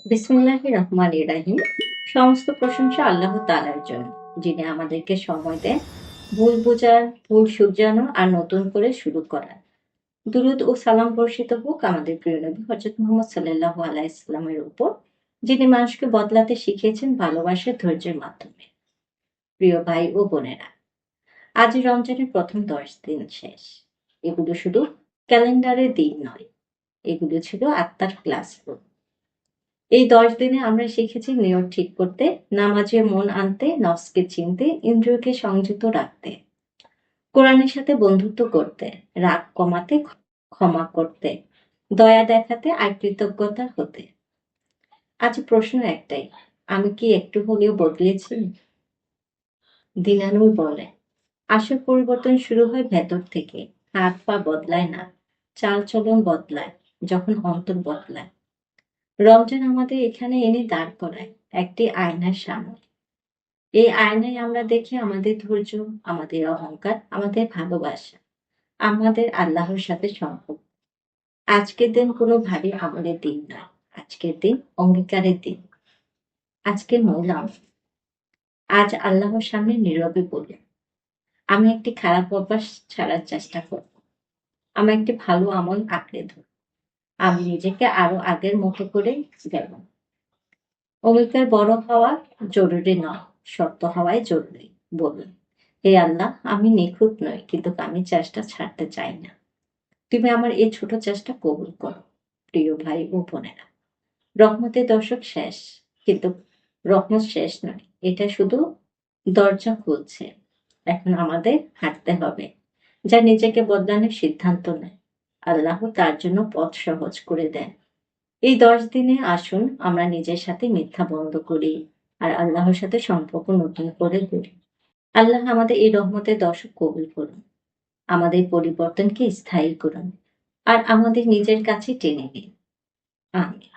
বিসমিল্লাহির রহমানির রহিম। সমস্ত প্রশংসা আল্লাহ তাআলার জন্য, যিনি আমাদেরকে সময় দেন ভুল বোঝার, ভুল শুধরানো আর নতুন করে শুরু করার। দুরূদ ও সালাম বর্ষিত হোক আমাদের প্রিয় নবী হযরত মুহাম্মদ সাল্লাল্লাহু আলাইহি সাল্লামের উপর, যিনি মানুষকে বদলাতে শিখিয়েছেন ভালোবাসা, ধৈর্যের মাধ্যমে। প্রিয় ভাই ও বোনেরা, আজ রমজানের প্রথম 10 দিন শেষ। এগুলো শুধু ক্যালেন্ডারের দিন নয়, এগুলো ছিল আত্মার ক্লাসরুম। এই 10 দিনে আমরা শিখেছি নিয়ত ঠিক করতে, নামাজে মন আনতে, নফসকে চিনতে, ইন্দ্রিয়কে সংযত রাখতে, কোরআনের সাথে বন্ধুত্ব করতে, রাগ কমাতে, ক্ষমা করতে, দয়া দেখাতে আর কৃতজ্ঞতা হতে। আজ প্রশ্ন একটাই, আমি কি একটু হলেও বদলেছি? দিনানুর বলে, আসল পরিবর্তন শুরু হয় ভেতর থেকে। হাত পা বদলায় না, চাল চলন বদলায় যখন অন্তর বদলায়। রমজান আমাদের এখানে এনে দাঁড় করায় একটি আয়নার সামনে। এই আয়নায় আমরা দেখি আমাদের ধৈর্য, আমাদের অহংকার, আমাদের ভালোবাসা, আমাদের আল্লাহর সাথে সম্পর্ক। আজকের দিন কোনো ভারী আমলের দিন নয়, আজকের দিন অঙ্গীকারের দিন। আজকের মূল আমল, আজ আল্লাহর সামনে নীরবে বলি, আমি একটি খারাপ অভ্যাস ছাড়ার চেষ্টা করব, আমি একটি ভালো আমল আঁকড়ে ধরব, আমি নিজেকে আরো আগের মতো করে গেল। অঙ্গীকার বড় হওয়া জরুরি নয়, শক্ত হওয়াই জরুরি। বলুন, হে আল্লাহ, আমি নিখুঁত নই, কিন্তু আমি চেষ্টা ছাড়তে চাই না। তুমি আমার এই ছোট চেষ্টা কবুল করো। প্রিয় ভাই ও বোনেরা, রহমতের দশক শেষ, কিন্তু রহমত শেষ নয়, এটা শুধু দরজা খুলছে। এখন আমাদের হাঁটতে হবে, যা নিজেকে বদলানোর সিদ্ধান্ত নেয় আল্লাহ তার জন্য পথ সহজ করে দেন। এই 10 দিনে আসুন আমরা নিজের সাথে মিথ্যা বন্ধ করি আর আল্লাহর সাথে সম্পর্ক নতুন করে গড়ি। আল্লাহ আমাদের এই রহমতের দশক কবুল করুন, আমাদের পরিবর্তনকে স্থায়ী করুন আর আমাদের নিজের কাছে টেনে নিন। আমিন।